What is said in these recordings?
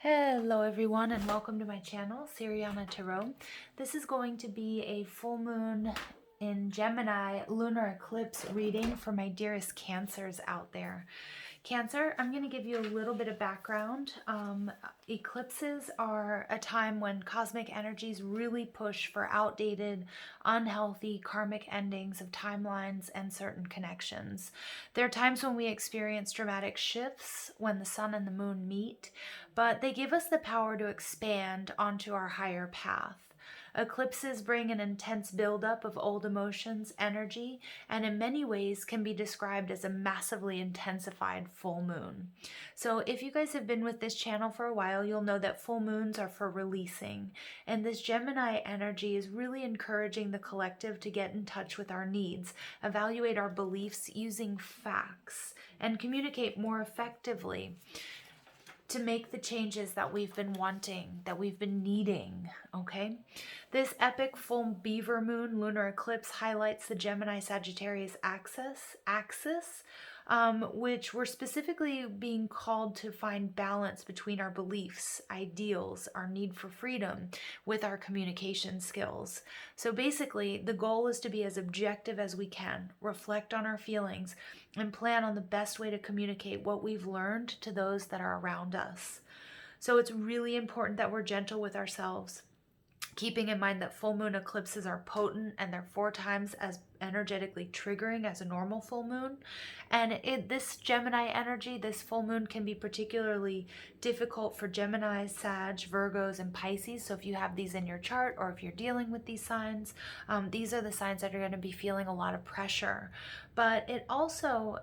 Hello everyone and welcome to my channel, Siriana Tarot. This is going to be a full moon in Gemini lunar eclipse reading for my dearest Cancers out there. Cancer, I'm going to give you a little bit of background. Eclipses are a time when cosmic energies really push for outdated, unhealthy, karmic endings of timelines and certain connections. There are times when we experience dramatic shifts when the sun and the moon meet, but they give us the power to expand onto our higher path. Eclipses bring an intense buildup of old emotions, energy, and in many ways can be described as a massively intensified full moon. So if you guys have been with this channel for a while, you'll know that full moons are for releasing. And this Gemini energy is really encouraging the collective to get in touch with our needs, evaluate our beliefs using facts, and communicate more effectively to make the changes that we've been wanting, that we've been needing, okay? This epic full beaver moon lunar eclipse highlights the Gemini-Sagittarius axis, which we're specifically being called to find balance between our beliefs, ideals, our need for freedom with our communication skills. So basically, the goal is to be as objective as we can, reflect on our feelings, and plan on the best way to communicate what we've learned to those that are around us. So it's really important that we're gentle with ourselves, keeping in mind that full moon eclipses are potent and they're 4 times as energetically triggering as a normal full moon. And this Gemini energy, this full moon, can be particularly difficult for Gemini, Sag, Virgos, and Pisces. So if you have these in your chart or if you're dealing with these signs, these are the signs that are going to be feeling a lot of pressure. But it also,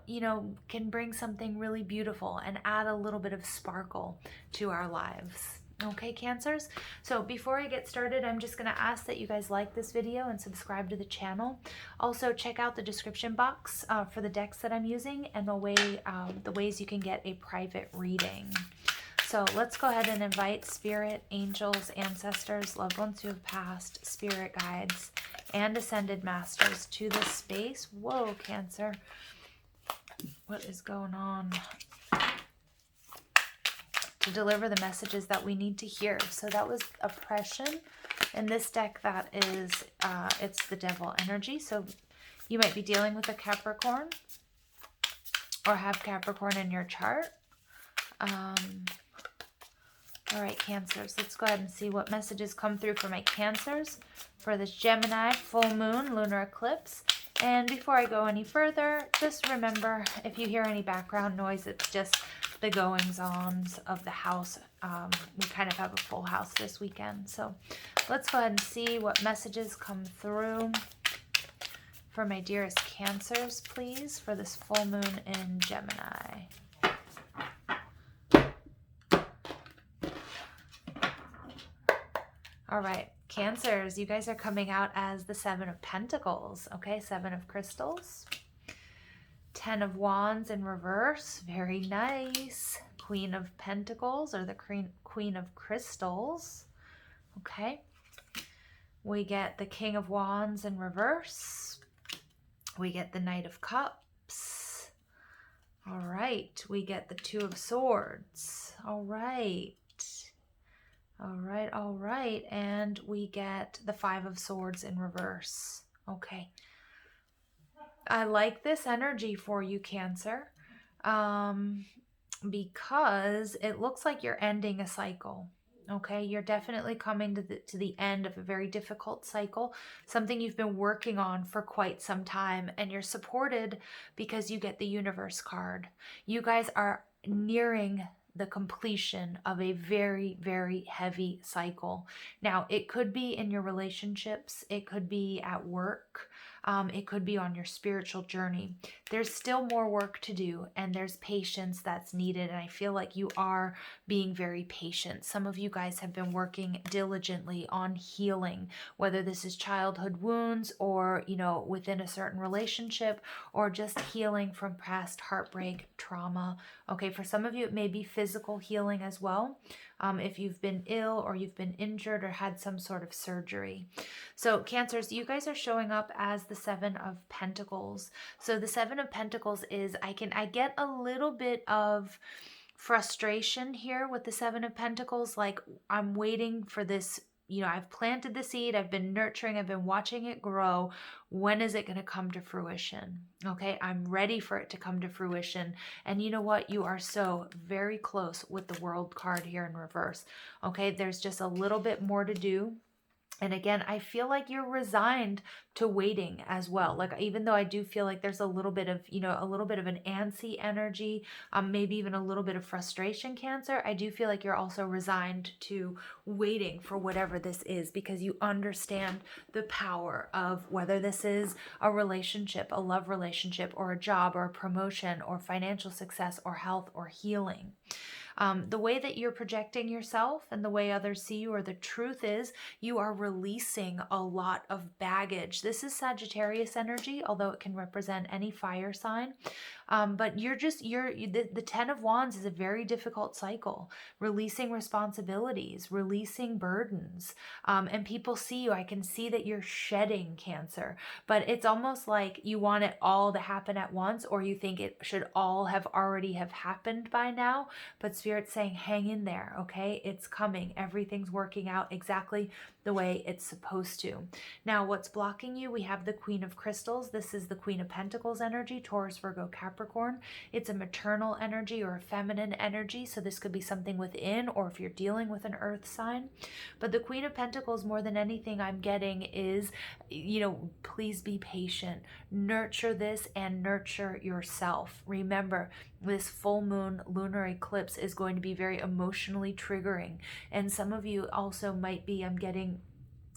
can bring something really beautiful and add a little bit of sparkle to our lives. Okay, Cancers? So before I get started, I'm just going to ask that you guys like this video and subscribe to the channel. Also, check out the description box for the decks that I'm using and the ways you can get a private reading. So let's go ahead and invite spirit, angels, ancestors, loved ones who have passed, spirit guides, and ascended masters to this space. Whoa, Cancer. What is going on? To deliver the messages that we need to hear. So that was oppression. In this deck, that is, it's the devil energy. So you might be dealing with a Capricorn or have Capricorn in your chart. All right, Cancers, let's go ahead and see what messages come through for my Cancers for this Gemini full moon lunar eclipse. And before I go any further, just remember, if you hear any background noise, it's just the goings-ons of the house. We kind of have a full house this weekend. So let's go ahead and see what messages come through for my dearest Cancers, please, for this full moon in Gemini. All right, Cancers, you guys are coming out as the 7 of Pentacles, okay? 7 of Crystals. 10 of Wands in reverse, very nice. Queen of Pentacles, or the Queen of Crystals, okay. We get the King of Wands in reverse. We get the Knight of Cups. All right, we get the 2 of Swords. All right. All right, and we get the 5 of Swords in reverse, okay. I like this energy for you, Cancer, because it looks like you're ending a cycle, okay? You're definitely coming to the end of a very difficult cycle, something you've been working on for quite some time, and you're supported because you get the Universe card. You guys are nearing the completion of a very, very heavy cycle. Now, it could be in your relationships, it could be at work, it could be on your spiritual journey. There's still more work to do, and there's patience that's needed, and I feel like you are being very patient. Some of you guys have been working diligently on healing, whether this is childhood wounds or, within a certain relationship, or just healing from past heartbreak, trauma. Okay, for some of you, it may be physical healing as well. If you've been ill or you've been injured or had some sort of surgery. So Cancers, you guys are showing up as the 7 of Pentacles. So the 7 of Pentacles is, I get a little bit of frustration here with the Seven of Pentacles. Like, I'm waiting for this, I've planted the seed, I've been nurturing, I've been watching it grow. When is it going to come to fruition? Okay, I'm ready for it to come to fruition. And you know what? You are so very close with the World card here in reverse. Okay, there's just a little bit more to do. And again, I feel like you're resigned to waiting as well. Like, even though I do feel like there's a little bit of, a little bit of an antsy energy, maybe even a little bit of frustration, Cancer, I do feel like you're also resigned to waiting for whatever this is, because you understand the power of whether this is a relationship, a love relationship, or a job, or a promotion, or financial success, or health, or healing. The way that you're projecting yourself and the way others see you, or the truth is, you are releasing a lot of baggage. This is Sagittarius energy, although it can represent any fire sign. But the 10 of Wands is a very difficult cycle, releasing responsibilities, releasing burdens. And people see you. I can see that you're shedding, Cancer, but it's almost like you want it all to happen at once, or you think it should all have already have happened by now. But Spirit's saying, hang in there, okay? It's coming. Everything's working out exactly the way it's supposed to. Now, what's blocking you? We have the Queen of Crystals. This is the Queen of Pentacles energy, Taurus, Virgo, Capricorn. It's a maternal energy or a feminine energy, so this could be something within, or if you're dealing with an earth sign. But the Queen of Pentacles, more than anything I'm getting is, please be patient. Nurture this and nurture yourself. Remember, this full moon lunar eclipse is going to be very emotionally triggering. And some of you also might be, I'm getting,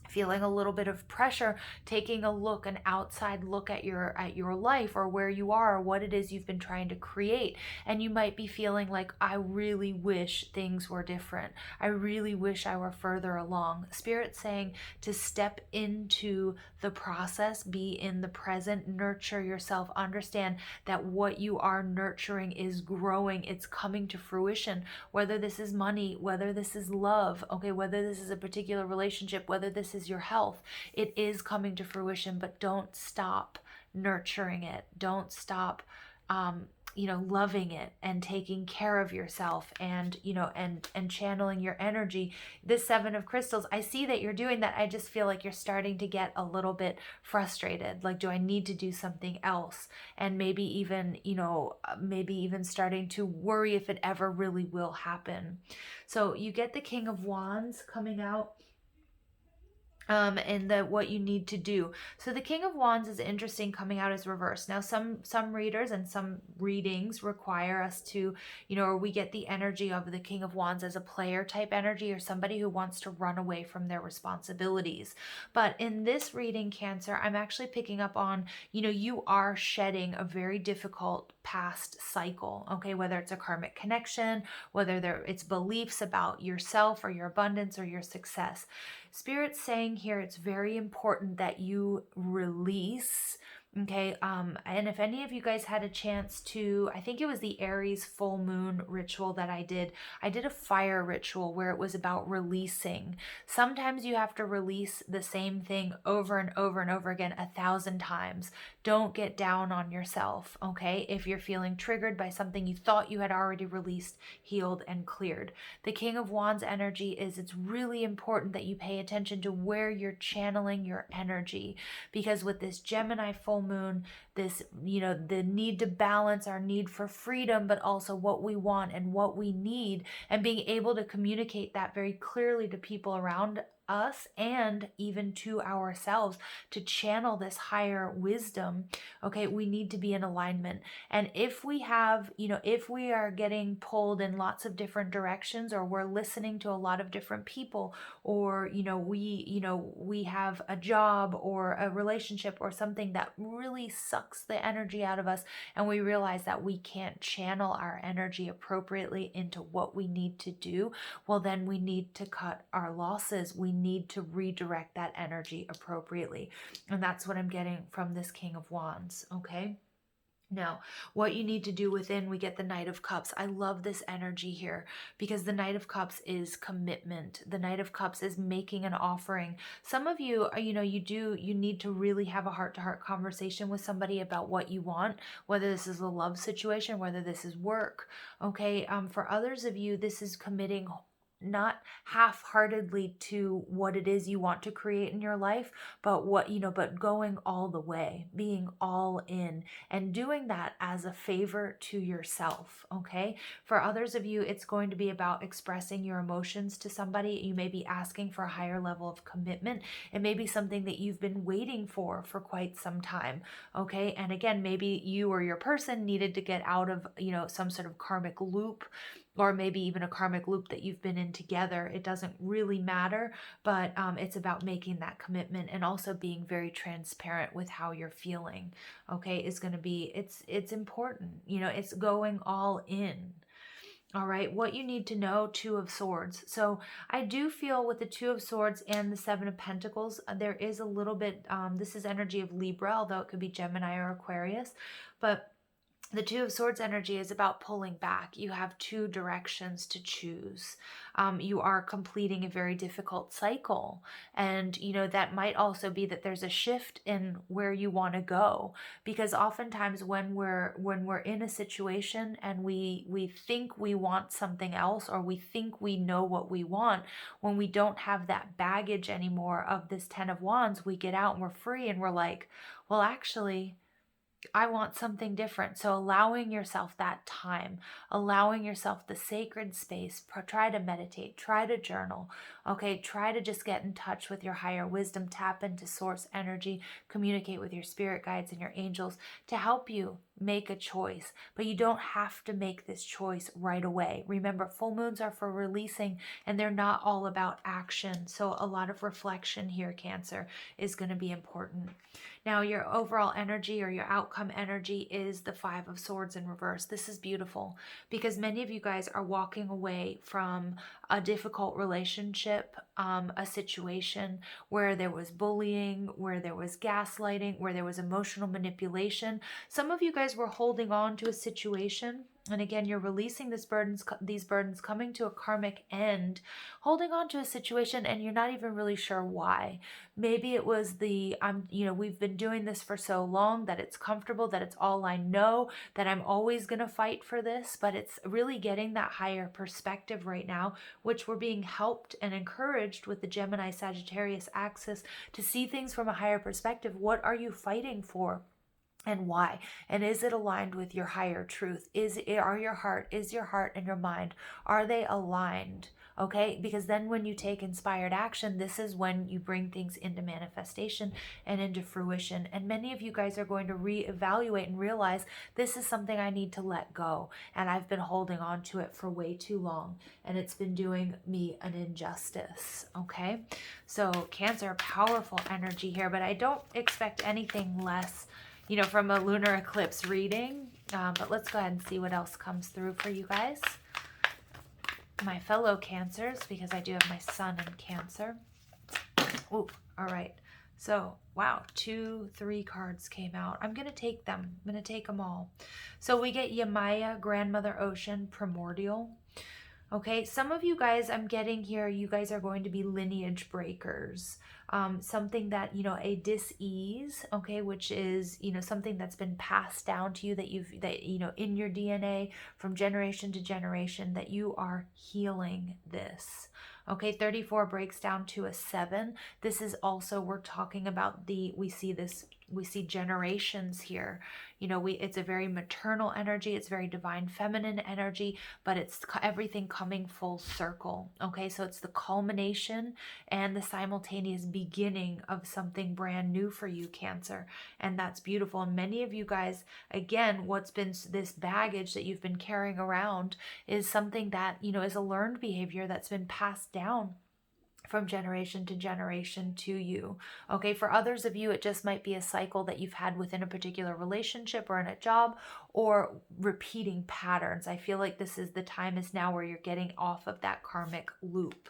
feeling a little bit of pressure, taking an outside look at your life, or where you are, or what it is you've been trying to create. And you might be feeling like, I really wish things were different. I really wish I were further along. Spirit's saying to step into the process, be in the present, nurture yourself, understand that what you are nurturing is growing, it's coming to fruition, whether this is money, whether this is love, okay, whether this is a particular relationship, whether this is your health, it is coming to fruition. But don't stop nurturing it. Don't stop loving it and taking care of yourself, and and channeling your energy. This Seven of Crystals, I see that you're doing that. I just feel like you're starting to get a little bit frustrated. Like, do I need to do something else? And maybe even starting to worry if it ever really will happen. So you get the King of Wands coming out, and what you need to do. So the King of Wands is interesting, coming out as reverse. Now, some readers and some readings require us to, or we get the energy of the King of Wands as a player type energy, or somebody who wants to run away from their responsibilities. But in this reading, Cancer, I'm actually picking up on, you are shedding a very difficult past cycle, okay? Whether it's a karmic connection, whether it's beliefs about yourself or your abundance or your success. Spirit's saying here it's very important that you release, okay? And if any of you guys had a chance to, I think it was the Aries full moon ritual that I did a fire ritual where it was about releasing. Sometimes you have to release the same thing over and over and over again 1,000 times. Don't get down on yourself, okay? If you're feeling triggered by something you thought you had already released, healed, and cleared. The King of Wands energy is, it's really important that you pay attention to where you're channeling your energy, because with this Gemini full moon, this, the need to balance our need for freedom, but also what we want and what we need, and being able to communicate that very clearly to people around us and even to ourselves, to channel this higher wisdom, okay, we need to be in alignment. And if we have, if we are getting pulled in lots of different directions, or we're listening to a lot of different people, or we have a job or a relationship or something that really sucks the energy out of us, and we realize that we can't channel our energy appropriately into what we need to do, well, then we need to cut our losses. We need to redirect that energy appropriately. And that's what I'm getting from this King of Wands, okay? Now, what you need to do within, we get the Knight of Cups. I love this energy here because the Knight of Cups is commitment. The Knight of Cups is making an offering. Some of you, you need to really have a heart-to-heart conversation with somebody about what you want, whether this is a love situation, whether this is work. Okay. For others of you, this is committing not half-heartedly to what it is you want to create in your life, but but going all the way, being all in, and doing that as a favor to yourself. Okay. For others of you, it's going to be about expressing your emotions to somebody. You may be asking for a higher level of commitment. It may be something that you've been waiting for quite some time. Okay. And again, maybe you or your person needed to get out of, some sort of karmic loop, or maybe even a karmic loop that you've been in together. It doesn't really matter, but it's about making that commitment and also being very transparent with how you're feeling. Okay, is going to be, it's important. It's going all in. All right, what you need to know, Two of Swords. So I do feel with the Two of Swords and the Seven of Pentacles, there is a little bit, this is energy of Libra, although it could be Gemini or Aquarius, but the Two of Swords energy is about pulling back. You have two directions to choose. You are completing a very difficult cycle. And, that might also be that there's a shift in where you want to go. Because oftentimes when we're in a situation and we think we want something else, or we think we know what we want, when we don't have that baggage anymore of this Ten of Wands, we get out and we're free and we're like, well, actually, I want something different. So allowing yourself that time, allowing yourself the sacred space, try to meditate, try to journal, okay? Try to just get in touch with your higher wisdom, tap into source energy, communicate with your spirit guides and your angels to help you make a choice. But you don't have to make this choice right away. Remember, full moons are for releasing, and they're not all about action. So a lot of reflection here, Cancer, is going to be important. Now, your overall energy or your outcome energy is the Five of Swords in reverse. This is beautiful because many of you guys are walking away from a difficult relationship, a situation where there was bullying, where there was gaslighting, where there was emotional manipulation. Some of you guys were holding on to a situation. And again, you're releasing these burdens coming to a karmic end, holding on to a situation, and you're not even really sure why. Maybe it was we've been doing this for so long that it's comfortable, that it's all I know, that I'm always going to fight for this, but it's really getting that higher perspective right now, which we're being helped and encouraged with the Gemini Sagittarius axis to see things from a higher perspective. What are you fighting for? And why? And is it aligned with your higher truth? Is your heart and your mind, are they aligned? Okay, because then when you take inspired action, this is when you bring things into manifestation and into fruition. And many of you guys are going to reevaluate and realize this is something I need to let go. And I've been holding on to it for way too long. And it's been doing me an injustice. Okay, so Cancer, powerful energy here, but I don't expect anything less from a lunar eclipse reading. But let's go ahead and see what else comes through for you guys. My fellow Cancers, because I do have my sun in Cancer. Ooh, all right. So, wow, 2, 3 cards came out. I'm going to take them. I'm going to take them all. So we get Yamaya, Grandmother Ocean, Primordial. Okay, some of you guys, I'm getting here, you guys are going to be lineage breakers. Something that, a dis-ease, okay, which is, something that's been passed down to you that in your DNA from generation to generation, that you are healing this. Okay, 34 breaks down to a 7. This is also, we're talking about we see generations here. It's a very maternal energy. It's very divine feminine energy, but it's everything coming full circle. Okay, so it's the culmination and the simultaneous beginning of something brand new for you, Cancer. And that's beautiful. And many of you guys, again, what's been this baggage that you've been carrying around is something that, is a learned behavior that's been passed down from generation to generation to you. Okay, for others of you, it just might be a cycle that you've had within a particular relationship or in a job, or repeating patterns. I feel like the time is now where you're getting off of that karmic loop.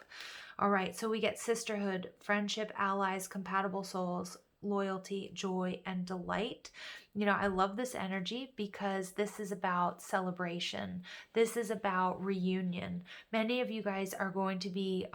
All right, so we get sisterhood, friendship, allies, compatible souls, loyalty, joy, and delight. You know, I love this energy because this is about celebration. This is about reunion. Many of you guys are going to be,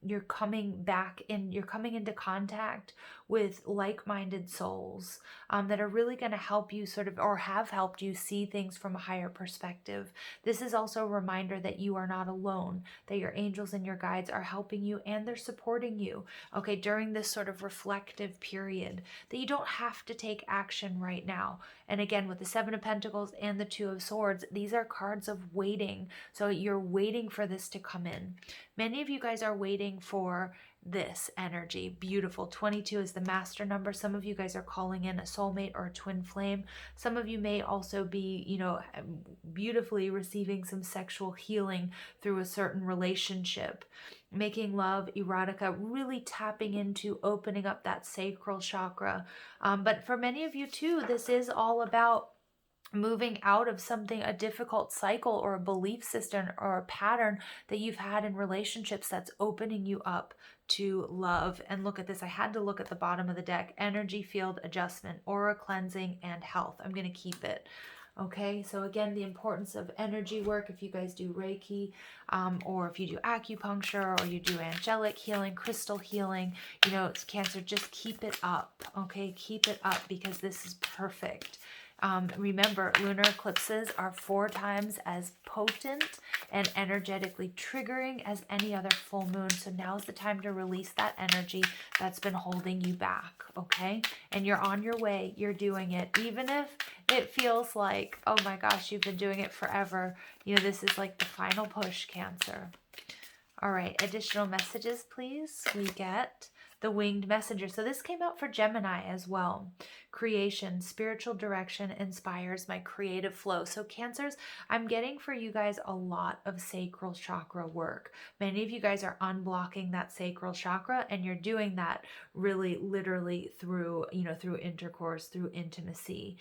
you're coming back in, you're coming into contact with like-minded souls that are really going to help you sort of, or have helped you see things from a higher perspective. This is also a reminder that you are not alone, that your angels and your guides are helping you and they're supporting you, okay, during this sort of reflective period, that you don't have to take action right now. And again, with the Seven of Pentacles and the Two of Swords, these are cards of waiting. So you're waiting for this to come in. Many of you guys are waiting for this energy. Beautiful. 22 is the master number. Some of you guys are calling in a soulmate or a twin flame. Some of you may also be, you know, beautifully receiving some sexual healing through a certain relationship. Making love, erotica, really tapping into opening up that sacral chakra. But for many of you too, this is all about moving out of something, a difficult cycle or a belief system or a pattern that you've had in relationships that's opening you up to love. And look at this. I had to look at the bottom of the deck. Energy field adjustment, aura cleansing, and health. I'm going to keep it. Okay, so again, the importance of energy work, if you guys do Reiki, or if you do acupuncture, or you do angelic healing, crystal healing, you know, it's Cancer, just keep it up, okay? Keep it up because this is perfect. Remember, lunar eclipses are 4 times as potent and energetically triggering as any other full moon. So now's the time to release that energy that's been holding you back, okay? And you're on your way. You're doing it. Even if it feels like, oh my gosh, you've been doing it forever. You know, this is like the final push, Cancer. All right, additional messages, please. We get the winged messenger. So this came out for Gemini as well. Creation, spiritual direction inspires my creative flow. So Cancers, I'm getting for you guys a lot of sacral chakra work. Many of you guys are unblocking that sacral chakra, and you're doing that really literally through, you know, through intercourse, through intimacy.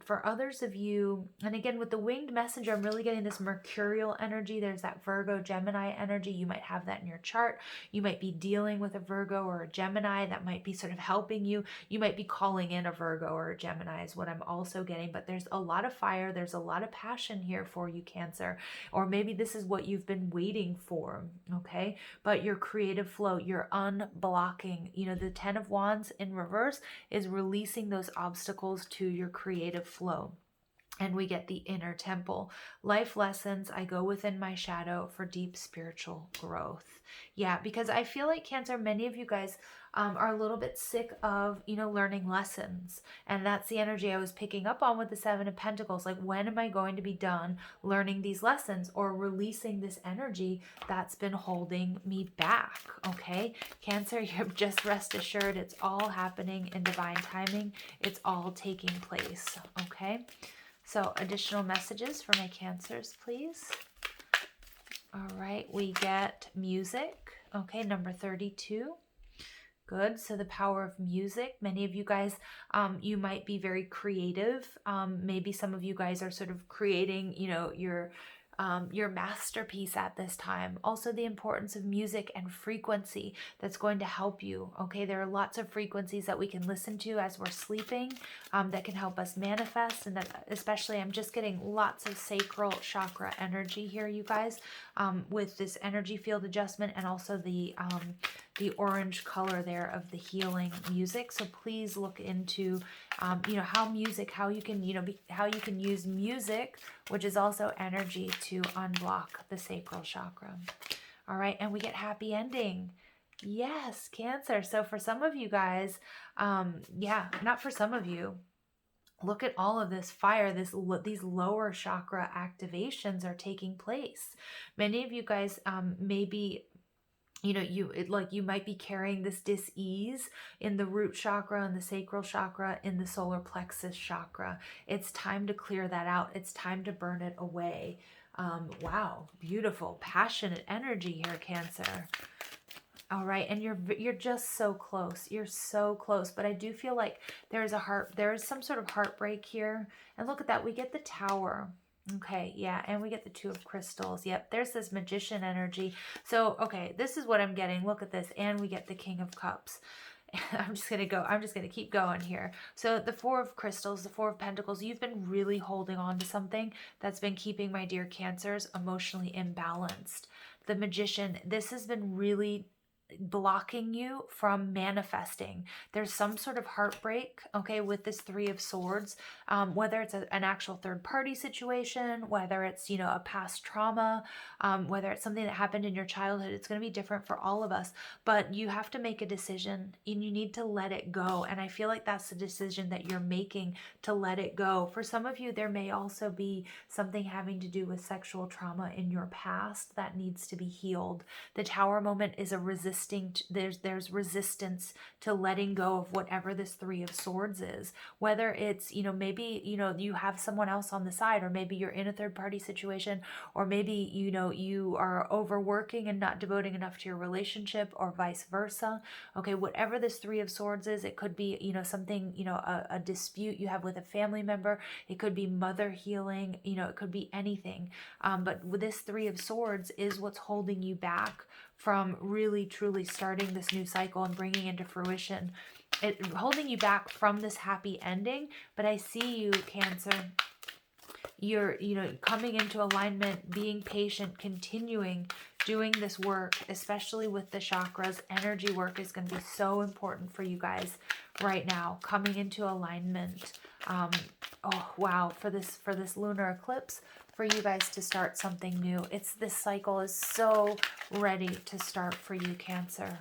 For others of you, and again, with the winged messenger, I'm really getting this mercurial energy. There's that Virgo Gemini energy. You might have that in your chart. You might be dealing with a Virgo or a Gemini that might be sort of helping you. You might be calling in a Virgo or a Gemini is what I'm also getting, but there's a lot of fire. There's a lot of passion here for you, Cancer, or maybe this is what you've been waiting for, okay? But your creative flow, you're unblocking, you know, the 10 of Wands in reverse is releasing those obstacles to your creative flow. And we get the inner temple. Life lessons, I go within my shadow for deep spiritual growth. Yeah, because I feel like Cancer, many of you guys are a little bit sick of, you know, learning lessons. And that's the energy I was picking up on with the Seven of Pentacles. Like, when am I going to be done learning these lessons or releasing this energy that's been holding me back? Okay, Cancer, you're just rest assured it's all happening in divine timing. It's all taking place, okay? So additional messages for my Cancers, please. All right, we get music. Okay, number 32. Good. So the power of music. Many of you guys, you might be very creative. Maybe some of you guys are sort of creating, you know, your masterpiece at this time. Also the importance of music and frequency that's going to help you. Okay, there are lots of frequencies that we can listen to as we're sleeping that can help us manifest, and that especially I'm just getting lots of sacral chakra energy here, you guys, with this energy field adjustment and also the orange color there of the healing music. So please look into you know, how you can, you know, how you can use music, which is also energy, to unblock the sacral chakra. All right, and we get happy ending. Yes, Cancer. So for some of you guys, yeah, not for some of you, look at all of this fire. These lower chakra activations are taking place. Many of you guys maybe, you know, you might be carrying this dis-ease in the root chakra and the sacral chakra, in the solar plexus chakra. It's time to clear that out. It's time to burn it away. Wow, beautiful, passionate energy here, Cancer. All right, and you're just so close. You're so close, but I do feel like there is some sort of heartbreak here. And look at that, we get the Tower. Okay, yeah, and we get the Two of Crystals. Yep, there's this magician energy. So, okay, this is what I'm getting. Look at this, and we get the King of Cups. I'm just gonna keep going here. So the Four of Crystals, the Four of Pentacles, you've been really holding on to something that's been keeping my dear Cancers emotionally imbalanced. The Magician, this has been really blocking you from manifesting. There's some sort of heartbreak, okay, with this Three of Swords, whether it's an actual third party situation, whether it's, you know, a past trauma, whether it's something that happened in your childhood. It's going to be different for all of us, but you have to make a decision and you need to let it go. And I feel like that's the decision that you're making, to let it go. For some of you, there may also be something having to do with sexual trauma in your past that needs to be healed. The Tower moment is a there's resistance to letting go of whatever this Three of Swords is, whether it's, you know, maybe, you know, you have someone else on the side, or maybe you're in a third party situation, or maybe, you know, you are overworking and not devoting enough to your relationship, or vice versa. Okay, whatever this Three of Swords is, it could be, you know, something, you know, a dispute you have with a family member. It could be mother healing, you know, it could be anything. But with this Three of Swords is what's holding you back from really truly starting this new cycle and bringing into fruition, it holding you back from this happy ending. But I see you, Cancer, you're, you know, coming into alignment, being patient, continuing doing this work, especially with the chakras. Energy work is going to be so important for you guys right now, coming into alignment. Oh wow, for this lunar eclipse, for you guys to start something new. This cycle is so ready to start for you, Cancer.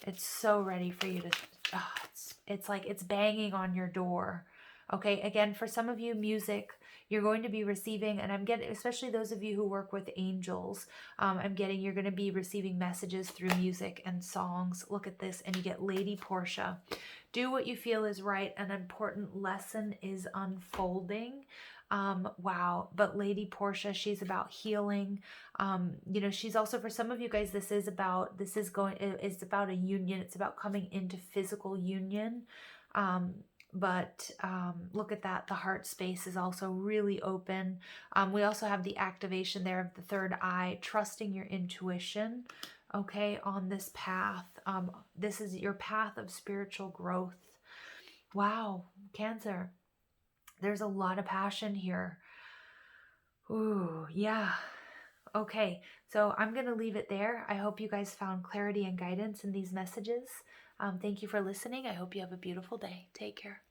It's so ready for you to, it's like it's banging on your door. Okay, again, for some of you, music, you're going to be receiving, and I'm getting, especially those of you who work with angels, I'm getting, you're going to be receiving messages through music and songs. Look at this, and you get Lady Portia. Do what you feel is right. An important lesson is unfolding. Wow. But Lady Portia, she's about healing. You know, she's also, for some of you guys, it's about a union. It's about coming into physical union. But look at that. The heart space is also really open. We also have the activation there of the third eye, trusting your intuition, okay, on this path. This is your path of spiritual growth. Wow, Cancer. There's a lot of passion here. Ooh, yeah. Okay, so I'm going to leave it there. I hope you guys found clarity and guidance in these messages. Thank you for listening. I hope you have a beautiful day. Take care.